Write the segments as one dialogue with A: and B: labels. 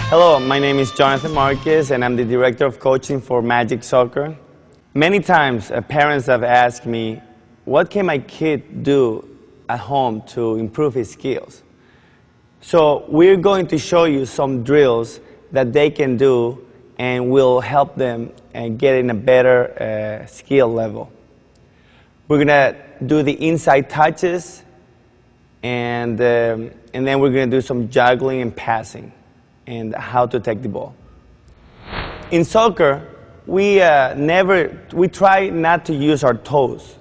A: Hello, my name is Jonathan Marquez, and I'm the Director of Coaching for Magic Soccer. Many times, parents have asked me, what can my kid do at home to improve his skills? So we're going to show you some drills that they can do and will help them get in a better skill level. We're going to do the inside touches, and then we're going to do some juggling and passing, and how to take the ball. In soccer, we try not to use our toes.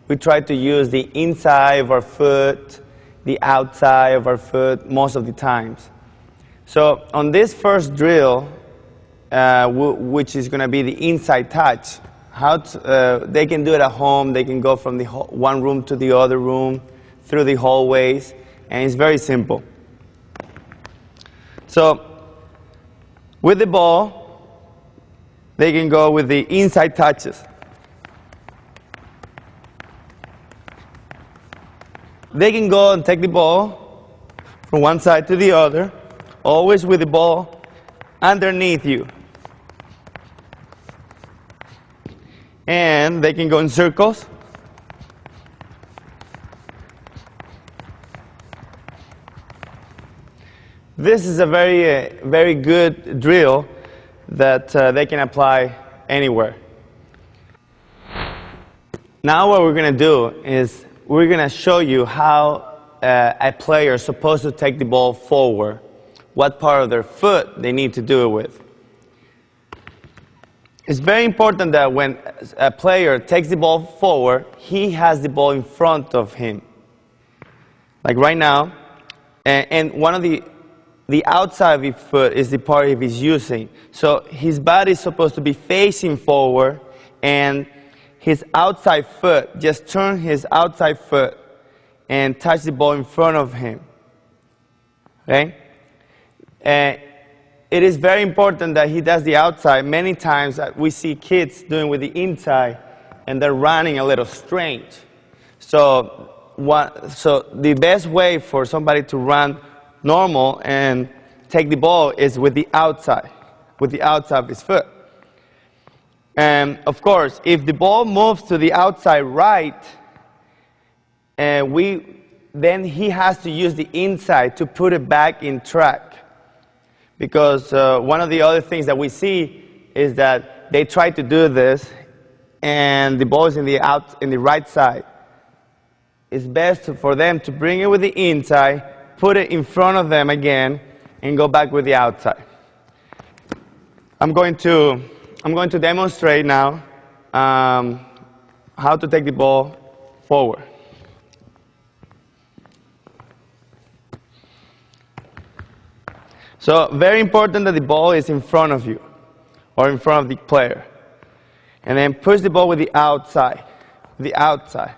A: We try to use the inside of our foot, the outside of our foot most of the times. So on this first drill, which is going to be the inside touch, they can do it at home. They can go from the one room to the other room, through the hallways, and it's very simple. So with the ball, they can go with the inside touches. They can go and take the ball from one side to the other, always with the ball underneath you. And they can go in circles. This is a very good drill that they can apply anywhere. Now what we're going to do is we're going to show you how a player is supposed to take the ball forward, what part of their foot they need to do it with. It's very important that when a player takes the ball forward, he has the ball in front of him. Like right now, and one of the outside of his foot is the part he's using. So his body is supposed to be facing forward, and his outside foot, just turn his outside foot and touch the ball in front of him. Okay? It is very important that he does the outside. Many times we see kids doing with the inside, and they're running a little strange. So the best way for somebody to run normal and take the ball is with the outside of his foot. And of course, if the ball moves to the outside right, then he has to use the inside to put it back in track. Because one of the other things that we see is that they try to do this, and the ball is in the right side. It's best for them to bring it with the inside, put it in front of them again, and go back with the outside. I'm going to demonstrate now how to take the ball forward. So very important that the ball is in front of you, or in front of the player. And then push the ball with the outside, with the outside,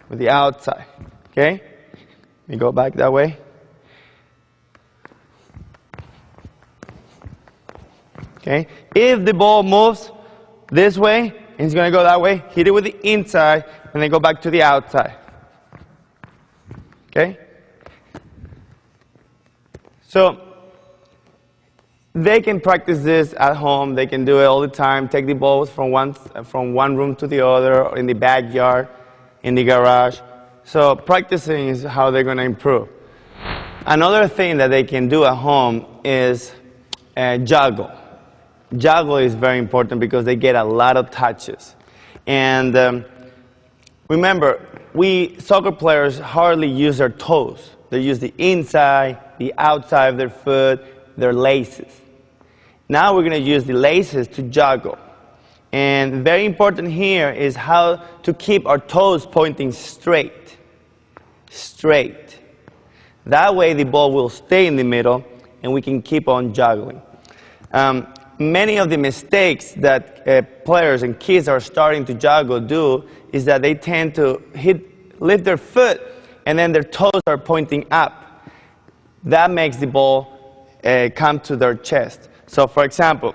A: with the outside. Okay? Let me go back that way. Okay? If the ball moves this way, and it's going to go that way, hit it with the inside, and then go back to the outside. Okay? So they can practice this at home. They can do it all the time. Take the balls from one room to the other, or in the backyard, in the garage. So practicing is how they're going to improve. Another thing that they can do at home is juggle. Juggle is very important because they get a lot of touches. And remember, soccer players hardly use their toes. They use the inside, the outside of their foot, their laces. Now we're going to use the laces to juggle. And very important here is how to keep our toes pointing straight. Straight. That way the ball will stay in the middle and we can keep on juggling. Many of the mistakes that players and kids are starting to juggle do is that they tend to lift their foot, and then their toes are pointing up. That makes the ball come to their chest. So for example,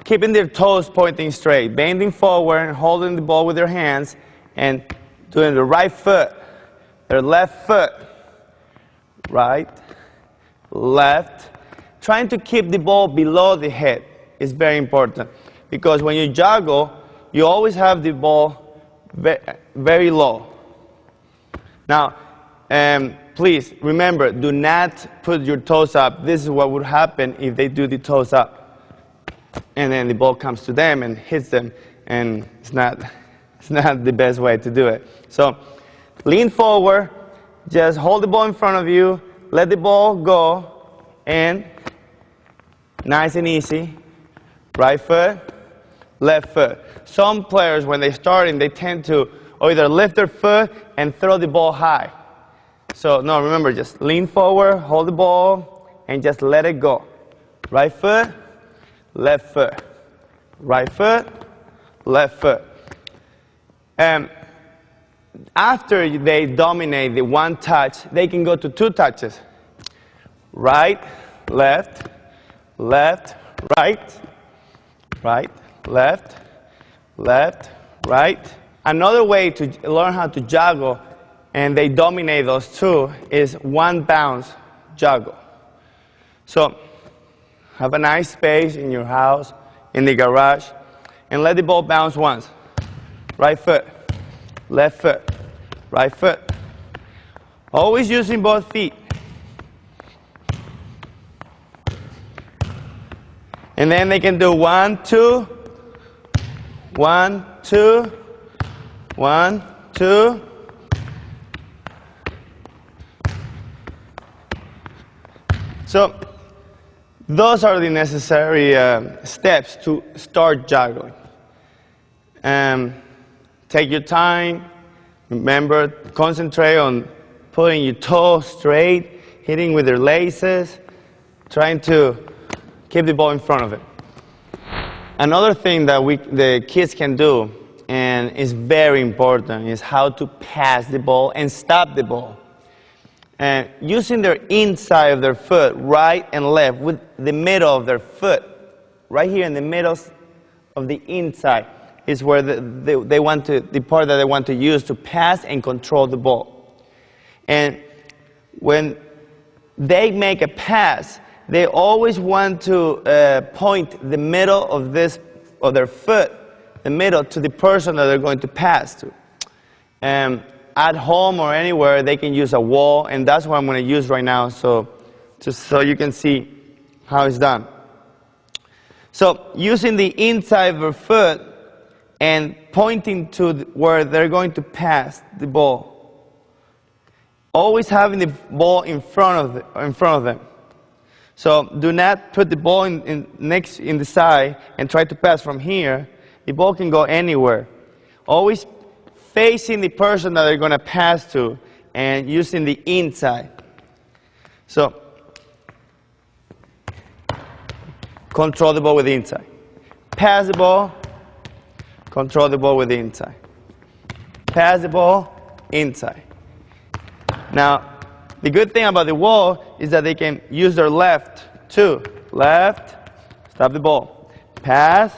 A: keeping their toes pointing straight, bending forward, holding the ball with their hands, and doing the right foot, their left foot, right, left. Trying to keep the ball below the head is very important, because when you juggle, you always have the ball very low. Now, please remember, do not put your toes up. This is what would happen if they do the toes up. And then the ball comes to them and hits them, and it's not the best way to do it. So lean forward, just hold the ball in front of you, let the ball go, and nice and easy, right foot, left foot. Some players, when they're starting, they tend to either lift their foot and throw the ball high. So no, remember, just lean forward, hold the ball, and just let it go. Right foot, left foot, right foot, left foot. After they dominate the one touch, they can go to two touches. Right, left, left, right, right, left, left, right. Another way to learn how to juggle, and they dominate those two, is one bounce juggle. So have a nice space in your house, in the garage, and let the ball bounce once. Right foot, left foot, right foot. Always using both feet. And then they can do 1, 2, 1, 2, 1, 2. So those are the necessary steps to start juggling. Take your time. Remember, concentrate on putting your toes straight, hitting with your laces, trying to keep the ball in front of it. Another thing that the kids can do, and is very important, is how to pass the ball and stop the ball. And using their inside of their foot, right and left, with the middle of their foot, right here in the middle of the inside, is where the part that they want to use to pass and control the ball. And when they make a pass, they always want to point the middle of their foot, the middle, to the person that they're going to pass to. At home or anywhere, they can use a wall, and that's what I'm going to use right now, so you can see how it's done. So using the inside of their foot and pointing to where they're going to pass the ball. Always having the ball in front of them. So do not put the ball in the side and try to pass from here. The ball can go anywhere. Always facing the person that they're going to pass to and using the inside. So control the ball with the inside. Pass the ball. Control the ball with the inside. Pass the ball, inside. Now, the good thing about the wall is that they can use their left too. Left, stop the ball. Pass,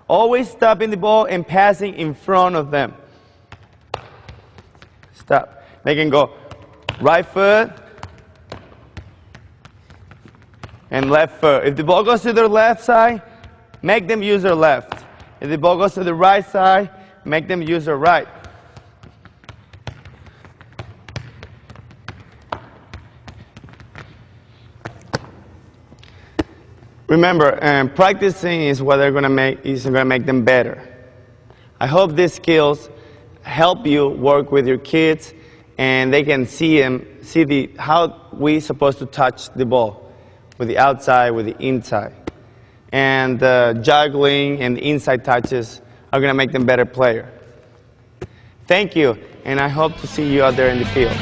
A: always stopping the ball and passing in front of them. Stop. They can go right foot and left foot. If the ball goes to their left side, make them use their left. If the ball goes to the right side, make them use their right. Remember, practicing is what they're going to make them better. I hope these skills help you work with your kids, and they can see how we're supposed to touch the ball, with the outside, with the inside. And juggling and inside touches are going to make them better players. Thank you, and I hope to see you out there in the field.